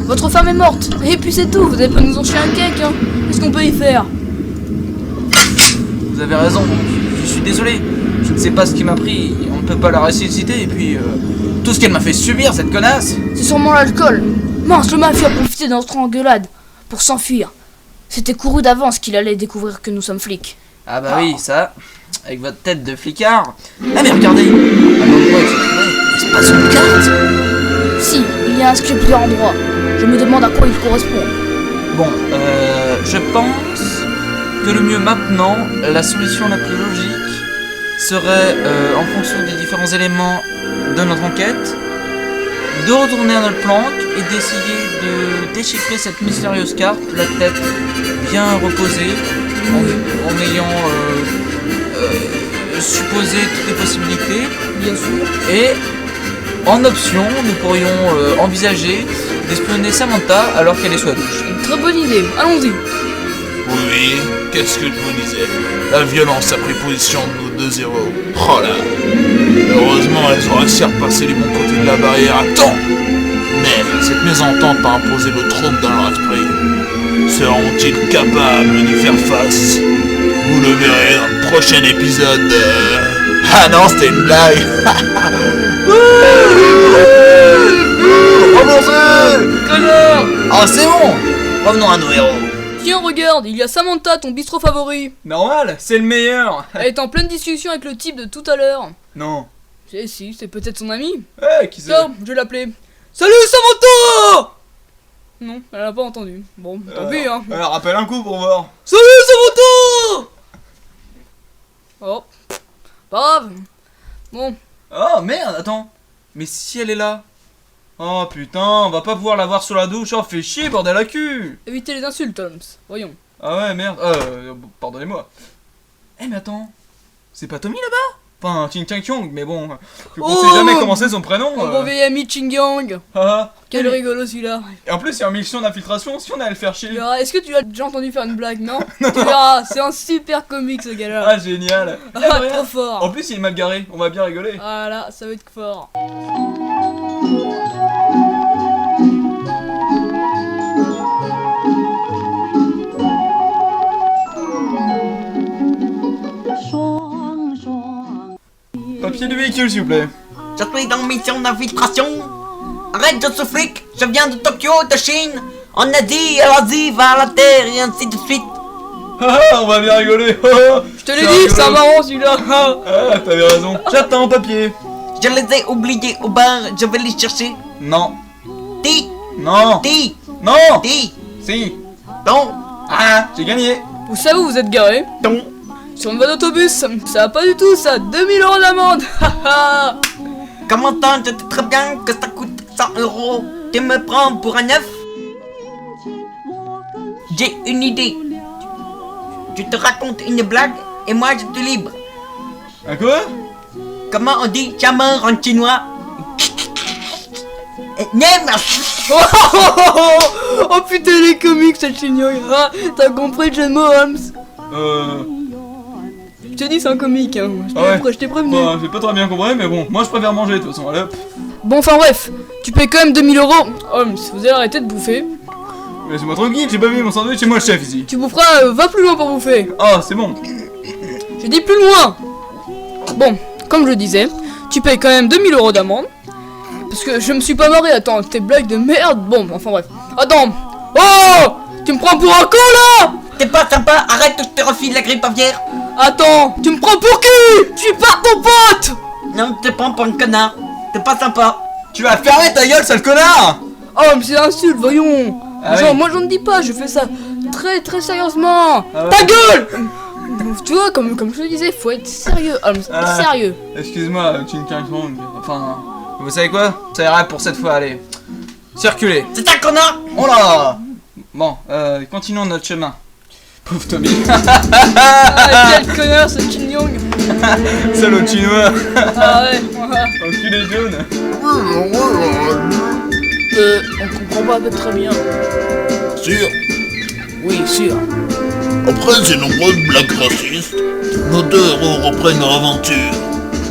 Votre femme est morte, et puis c'est tout, vous n'allez pas nous en chier un cake, hein. Qu'est-ce qu'on peut y faire? Vous avez raison, je suis désolé. Je ne sais pas ce qui m'a pris, on ne peut pas la ressusciter, et puis tout ce qu'elle m'a fait subir, cette connasse. C'est sûrement l'alcool. Mince, le mafieux a profité de notre engueulade pour s'enfuir. C'était couru d'avance qu'il allait découvrir que nous sommes flics. Ah bah oui, ça, avec votre tête de flicard. Ah mais regardez, un endroit où c'est trouvé, n'est-ce pas une carte? Si, il y a inscrit plusieurs endroits. Je me demande à quoi il correspond. Bon, je pense que le mieux maintenant, la solution la plus logique serait, en fonction des différents éléments de notre enquête, de retourner à notre planque et d'essayer de déchiffrer cette mystérieuse carte, la tête bien reposée, en ayant supposé toutes les possibilités, bien sûr, et en option, nous pourrions envisager d'espionner Samantha alors qu'elle est sous la douche. Une très bonne idée, allons-y. Oui, qu'est-ce que je vous disais? La violence a pris position de nos deux héros. Oh là! Heureusement, elles ont réussi à repasser du bon côté de la barrière à temps! Mais cette mésentente a imposé le trouble dans leur esprit. Seront-ils capables d'y faire face? Vous le verrez dans le prochain épisode. Ah non, c'était une blague! Remboursez! Connard! Ah c'est bon! Revenons à nos héros. Tiens, regarde, il y a Samantha, ton bistrot favori. Normal, c'est le meilleur. Elle est en pleine discussion avec le type de tout à l'heure. Non. Si, c'est peut-être son ami. Qui c'est? Tiens, je vais l'appeler. Salut Samantha! Non, elle a pas entendu. Bon, tant pis hein. Rappelle un coup pour voir. Salut Samantha! Oh, pas grave. Bon. Oh merde, attends. Mais si elle est là? Oh putain, on va pas pouvoir la voir sur la douche. Oh, fais chier, bordel à cul. Évitez les insultes, Holmes. Voyons. Ah ouais, merde. Pardonnez-moi. Eh mais attends, c'est pas Tommy là-bas? Enfin, Ching Chang Kyong, mais bon, je ne sais jamais comment c'est son prénom. Mon bon vieil ami Ching Yang. Quel rigolo celui-là. Et en plus, il y a une mission d'infiltration si on allait le faire chier. Est-ce que tu as déjà entendu faire une blague, non? Tu verras, c'est un super comique ce gars-là. Ah, génial. Trop fort. En plus, il est mal garé, on va bien rigoler. Voilà, ça va être fort. Papier du véhicule, s'il vous plaît. Je suis dans mission d'infiltration. Arrête de ce flic, je viens de Tokyo, de Chine. On a dit, vas-y, va à la terre, et ainsi de suite. On va bien rigoler. Je te l'ai dit, c'est marrant celui-là. T'avais raison. J'attends, papier. Je les ai oubliés au bar, je vais les chercher. Non. Ti, Non. ti, Non. ti, Si. non. Ah, j'ai gagné. Vous savez où vous êtes garé? Non. Sur une voie d'autobus. Ça va pas du tout ça. 2000 € d'amende. Haha. Comment tant, je sais très bien que ça coûte 100 €. Tu me prends pour un neuf? J'ai une idée. Tu te racontes une blague et moi je te libre. À quoi? Comment on dit chameur en chinois? Nem. Oh putain les comiques cette chignogne. Ah, t'as compris le jeu de mots Holmes? Je te dis c'est un comique hein. Je t'ai prévenu. Bah, j'ai pas très bien compris, mais bon, moi je préfère manger de toute façon, allez hop. Bon enfin bref, tu payes quand même 2000 €. Holmes, vous allez arrêter de bouffer. Laissez-moi tranquille, j'ai pas vu mon sandwich, c'est moi le chef ici. Tu boufferas, va plus loin pour bouffer. Ah, c'est bon. Je dis plus loin. Bon, comme je disais, tu payes quand même 2000 € d'amende. Parce que je me suis pas marré, attends, tes blagues de merde. Bon, enfin bref. Attends. Oh, tu me prends pour un con là? T'es pas sympa, arrête que je te refile la grippe aviaire. Attends, tu me prends pour qui? Je suis pas ton pote. Non, je te prends pour un connard. T'es pas sympa. Tu vas fermer ta gueule, sale connard. Oh, mais c'est insulte, voyons. Ah Genre, oui. moi j'en dis pas, je fais ça très sérieusement. Ah ouais. Ta gueule. Tu vois, comme je te disais, faut être sérieux, Holmes, Ah. sérieux. Excuse-moi, King Kong. Enfin, vous savez quoi? Ça ira pour cette fois, allez. Circulez. C'est un connard. Oh là. Bon, continuons notre chemin. Pauvre Tommy. Ah, quel connard ce chignon. Salaud chinois. Ah ouais, voilà. Enculé jaune. On comprend pas très bien. Sûr. Oui, sûr. Après ces nombreuses blagues racistes, nos deux héros reprennent leur aventure,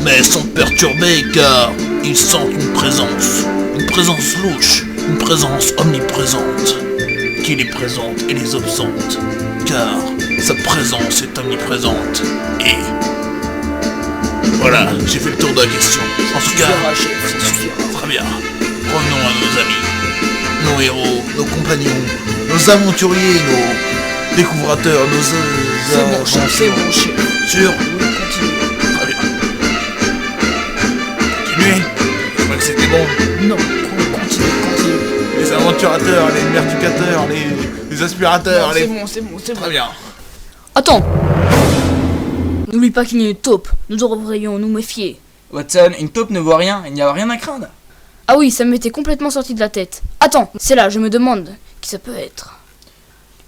mais sont perturbés car ils sentent une présence louche, une présence omniprésente, qui les présente et les absente, car sa présence est omniprésente. Et voilà, j'ai fait le tour de la question. En tout cas, très bien. Revenons à nos amis, nos héros, nos compagnons, nos aventuriers, nos découvrateurs, nos C'est bon, chef. Sûr. Oui, continue. Très bien. Continuez. Je crois que c'était bon. Non, continue. Les aventurateurs, les mertucateurs, les aspirateurs, Non, les... c'est bon. Très bien. Attends. N'oublie pas qu'il y a une taupe. Nous devrions nous méfier. Watson, une taupe ne voit rien, il n'y a rien à craindre. Ah oui, ça m'était complètement sorti de la tête. Attends, c'est là, je me demande qui ça peut être.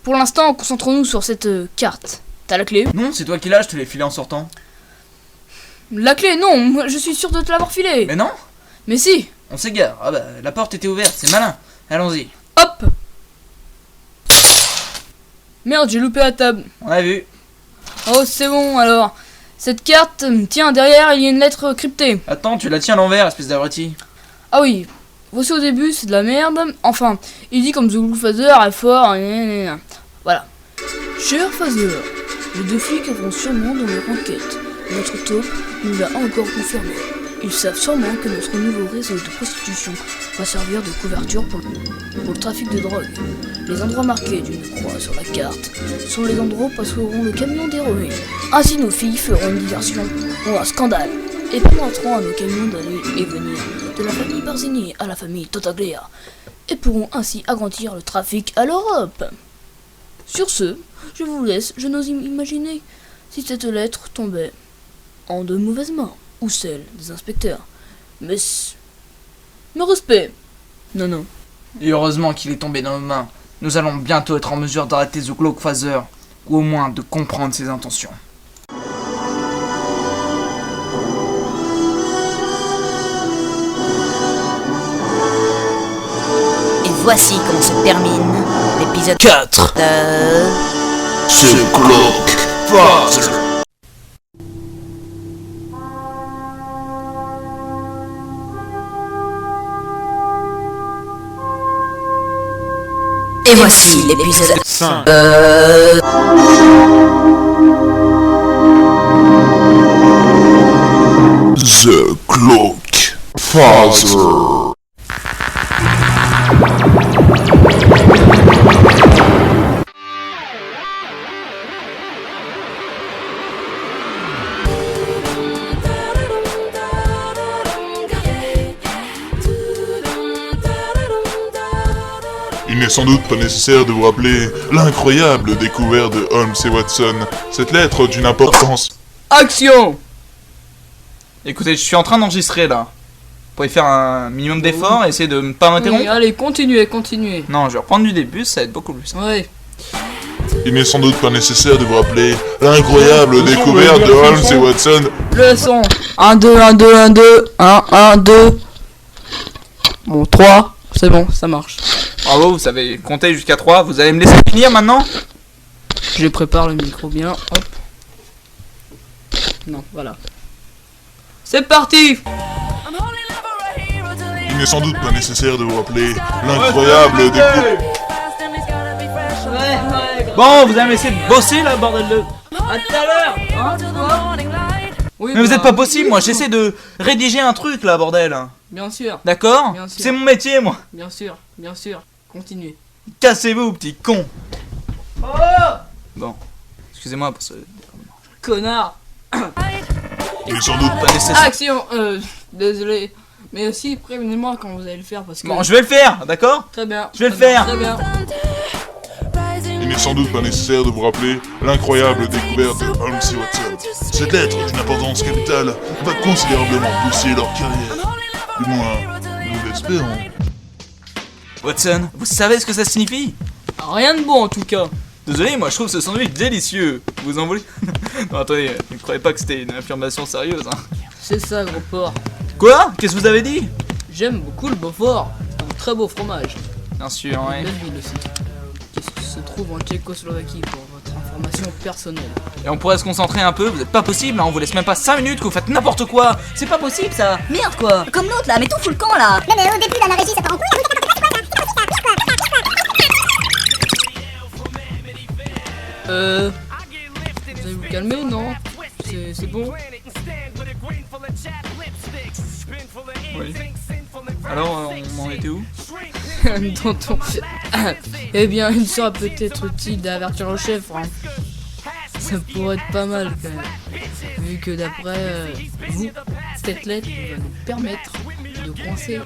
Pour l'instant, concentrons-nous sur cette carte. T'as la clé? Non, c'est toi qui l'as, je te l'ai filé en sortant. La clé, non, moi, je suis sûr de te l'avoir filée. Mais non, Mais si. on s'égare. Ah bah, la porte était ouverte, c'est malin. Allons-y. Hop. Merde, j'ai loupé la table. On a vu. Oh, c'est bon, alors. Cette carte, tiens, derrière, il y a une lettre cryptée. Attends, tu la tiens à l'envers, espèce d'abruti. Ah oui, voici au début, c'est de la merde. Enfin, il dit comme The Father est fort, gna. Voilà. Cher Father, les deux flics avancent sûrement dans leur enquête. Notre taupe nous l'a encore confirmé. Ils savent sûrement que notre nouveau réseau de prostitution va servir de couverture pour le trafic de drogue. Les endroits marqués d'une croix sur la carte sont les endroits où passeront le camion d'héroïne. Ainsi nos filles feront une diversion ou un scandale et permettront à nos camions d'aller et venir de la famille Barzini à la famille Totaglia et pourront ainsi agrandir le trafic à l'Europe. Sur ce, je vous laisse, je n'ose imaginer si cette lettre tombait en de mauvaises mains ou celle des inspecteurs. Mais respect. Non. Et heureusement qu'il est tombé dans nos mains. Nous allons bientôt être en mesure d'arrêter The Cloakfather, ou au moins de comprendre ses intentions. Et voici comment se termine l'épisode 4 The Cloakfather. Et voici l'épisode 5. The Cloakfather. Il n'est sans doute pas nécessaire de vous rappeler l'incroyable découverte de Holmes et Watson. Cette lettre d'une importance... Action! Écoutez, je suis en train d'enregistrer là. Vous pouvez faire un minimum d'effort et essayer de ne pas m'interrompre. Oui, allez, continuez. Non, je vais reprendre du début, ça va être beaucoup plus. Ouais. Il n'est sans doute pas nécessaire de vous rappeler l'incroyable découverte de Holmes et Watson. Le son. 1, 2, 1, 2, 1, 2. 1, 1, 2. Bon, 3. C'est bon, ça marche. Bravo, vous savez compter jusqu'à 3. Vous allez me laisser finir maintenant? Je prépare le micro bien. Hop. Non, voilà. C'est parti! Il n'est sans doute pas nécessaire de vous rappeler l'incroyable découverte... Bon, vous allez me laisser bosser là, bordel de... À tout à l'heure. Hein, oui, mais vous êtes pas possible, moi j'essaie de rédiger un truc là, bordel. Bien sûr. D'accord? Bien sûr. C'est mon métier, moi. Bien sûr. Continuez. Cassez-vous, petit con. Bon, excusez-moi pour ce... Connard. Il n'est sans doute pas nécessaire... Action. Désolé. Mais aussi, prévenez-moi quand vous allez le faire parce que... Bon, je vais le faire, d'accord? Très bien. Je vais le faire. Très bien. Il n'est sans doute pas nécessaire de vous rappeler l'incroyable découverte de Holmes et Watson. Cette lettre d'une importance capitale va considérablement pousser leur carrière. Du moins, nous l'espérons. Watson, vous savez ce que ça signifie? Rien de bon en tout cas. Désolé, moi je trouve ce sandwich délicieux. Vous en voulez? Non, attendez, ne croyez pas que c'était une affirmation sérieuse, hein. C'est ça, gros porc. Quoi? Qu'est-ce que vous avez dit? J'aime beaucoup le Beaufort. Un très beau fromage. Bien sûr, ouais. Une belle ville aussi. Qui se trouve en Tchécoslovaquie pour votre information personnelle. Et on pourrait se concentrer un peu, vous êtes pas possible, hein, on vous laisse même pas 5 minutes que vous faites n'importe quoi. C'est pas possible ça. Merde quoi. Comme l'autre là, mais tout fout le camp là. Non mais au début dans la régie ça part en couille. Vous allez vous calmer, non? C'est bon? Oui. Alors, on en était où? Tonton. Eh bien, il sera peut-être utile d'avertir le chef. Hein. Ça pourrait être pas mal quand même. Vu que d'après vous, cette lettre va nous permettre de coincer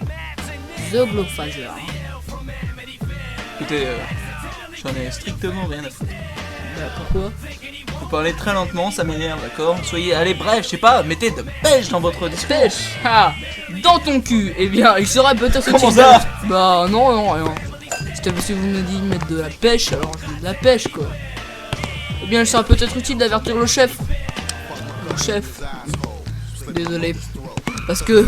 The Globephaser. Écoutez, j'en ai strictement rien à foutre. Bah pourquoi? Vous parlez très lentement, ça m'énerve, d'accord? Soyez, allez, bref, je sais pas, mettez de pêche dans votre discours. Pêche? Ah, dans ton cul. Eh bien, il sera peut-être utile. Comment ça? Bah non, rien. Si vous me dites de mettre de la pêche, alors je mets de la pêche quoi. Eh bien, il sera peut-être utile d'avertir le chef. Le chef. Désolé. Parce que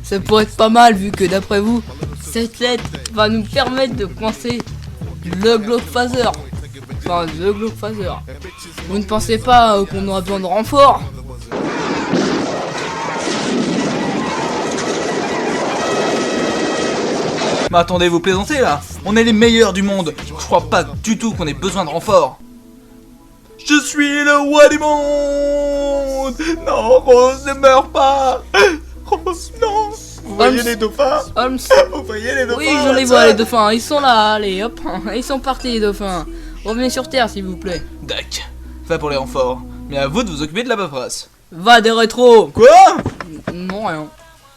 ça pourrait être pas mal vu que d'après vous, cette lettre va nous permettre de coincer le Globephaser. Enfin, The Globephaser. Vous ne pensez pas qu'on aura besoin de renfort? Bah attendez, vous plaisantez là? On est les meilleurs du monde. Je crois pas du tout qu'on ait besoin de renfort. Je suis le roi du monde. Non, Rose ne meurt pas. Rose, non. Vous voyez les dauphins? Holmes. Vous voyez les dauphins? Oui, je les vois les dauphins. Ils sont là, allez, hop. Ils sont partis les dauphins. Revenez sur Terre s'il vous plaît. Dac. Va pour les renforts. Mais à vous de vous occuper de la paperasse. Va des rétros. Quoi? Non, rien.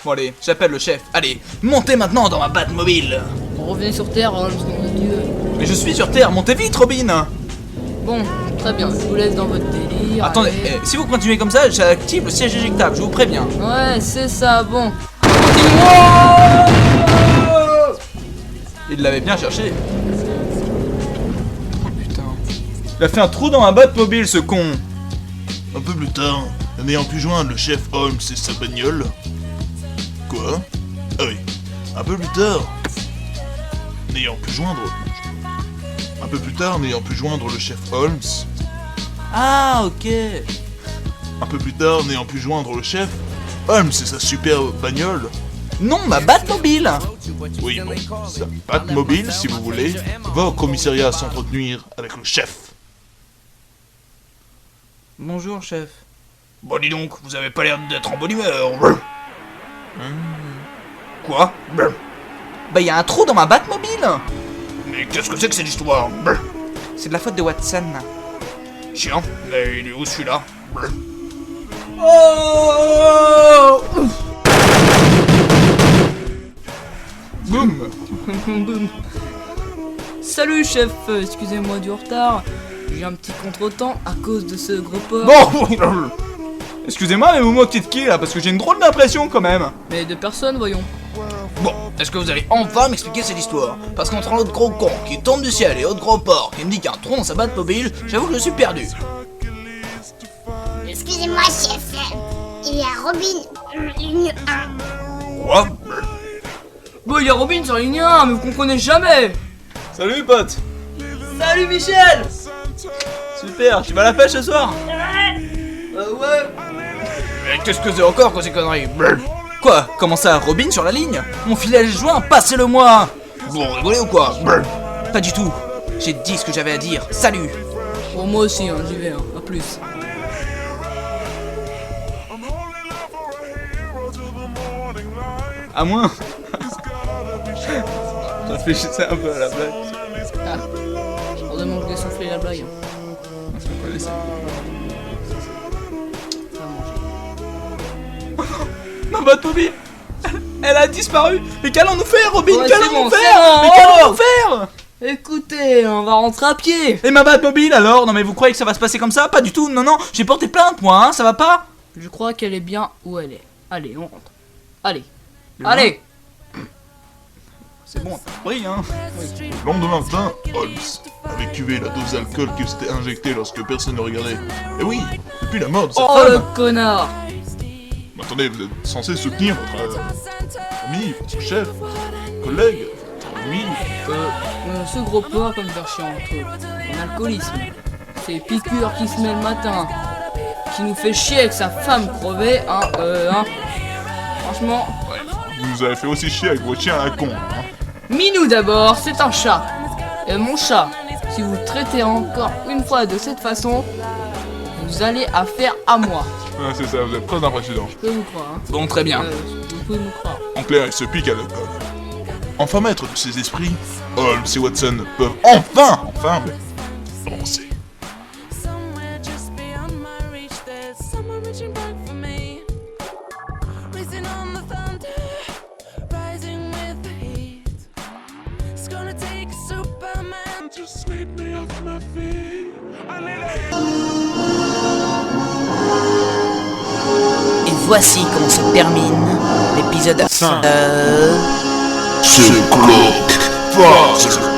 Bon allez, j'appelle le chef. Allez, montez maintenant dans ma Batmobile. Revenez sur Terre, Holmes, nom de Dieu. Mais je suis sur Terre, montez vite, Robin. Bon, très bien, je vous laisse dans votre délire. Attendez, allez. si vous continuez comme ça, j'active le siège éjectable, je vous préviens. Ouais, c'est ça, bon. Il l'avait bien cherché. Oh putain. Il a fait un trou dans ma Batmobile, ce con. Un peu plus tard, n'ayant pu joindre le chef Holmes et sa bagnole... Quoi? Ah oui. Un peu plus tard, n'ayant pu joindre... Un peu plus tard, n'ayant pu joindre le chef Holmes... Ah, ok. Un peu plus tard, n'ayant pu joindre le chef, Holmes et sa superbe bagnole... Non, ma Batmobile. Oui, bon, sa Batmobile, si vous voulez, va au commissariat s'entretenir avec le chef. Bonjour, chef. Bon, dis donc, vous avez pas l'air d'être en bonne humeur. Quoi? Bah, y a un trou dans ma Batmobile. Mais qu'est-ce que c'est que cette histoire? C'est de la faute de Watson. Chiant, mais il est où celui-là? Oh! Boum. Boum. Salut chef, excusez-moi du retard. J'ai eu un petit contretemps à cause de ce gros porc. Bon, excusez-moi, mais vous moquez de qui là? Parce que j'ai une drôle d'impression quand même. Mais de personne, voyons. Bon, est-ce que vous allez enfin m'expliquer cette histoire? Parce qu'entre l'autre gros con qui tombe du ciel et l'autre gros porc qui me dit qu'il y a un trou dans sa batte mobile, j'avoue que je suis perdu. Excusez-moi, chef. Il y a Robin, ligne 1. Quoi? Bon, il y a Robin sur la ligne 1, mais vous comprenez jamais. Salut pote. Salut Michel. Super, tu vas à la pêche ce soir? Ouais. Mais qu'est-ce que c'est encore que ces conneries? Quoi? Comment ça? Robin sur la ligne? Mon filet joint, passez-le-moi! Vous rigolez ou quoi? Pas du tout. J'ai dit ce que j'avais à dire. Salut! Bon, moi aussi, hein, j'y vais, hein. À plus. À moins. Réfléchissez un peu à la blague. Ah. Heureusement que j'ai soufflé la blague. Je peux pas laisser. Ma batte mobile, elle a disparu. Mais qu'allons-nous faire, Robin? Ouais, Qu'allons-nous c'est faire? bon. Mais qu'allons-nous faire? Écoutez, on va rentrer à pied. Et ma batte mobile alors? Non mais vous croyez que ça va se passer comme ça? Pas du tout, non, j'ai porté plainte moi, hein, ça va pas? Je crois qu'elle est bien où elle est. Allez, on rentre. Allez. Allez. C'est bon, t'as compris, hein. Le lendemain matin, Holmes avait cuvé la dose d'alcool qu'il s'était injectée lorsque personne ne regardait. Et oui, depuis la mort de sa Oh femme. le connard. Mais attendez, vous êtes censé soutenir votre ami, votre chef, votre collègue, votre ami. Ce gros porc comme faire chiant entre eux. En alcoolisme. C'est piqûres qui se met le matin. Qui nous fait chier avec sa femme crevée, hein. Franchement. Vous nous avez fait aussi chier avec vos chiens à la con. Hein. Minou d'abord, c'est un chat. Et mon chat, si vous le traitez encore une fois de cette façon, vous allez affaire à moi. Ouais, c'est ça, vous êtes très impressionnant. Je peux vous croire, hein. Bon, très bien. Vous pouvez me croire. En clair, il se pique à l'alcool. Enfin maître de ses esprits, Holmes et Watson peuvent enfin avancer. Et voici comment se termine l'épisode 5. C'est Clock Puzzle.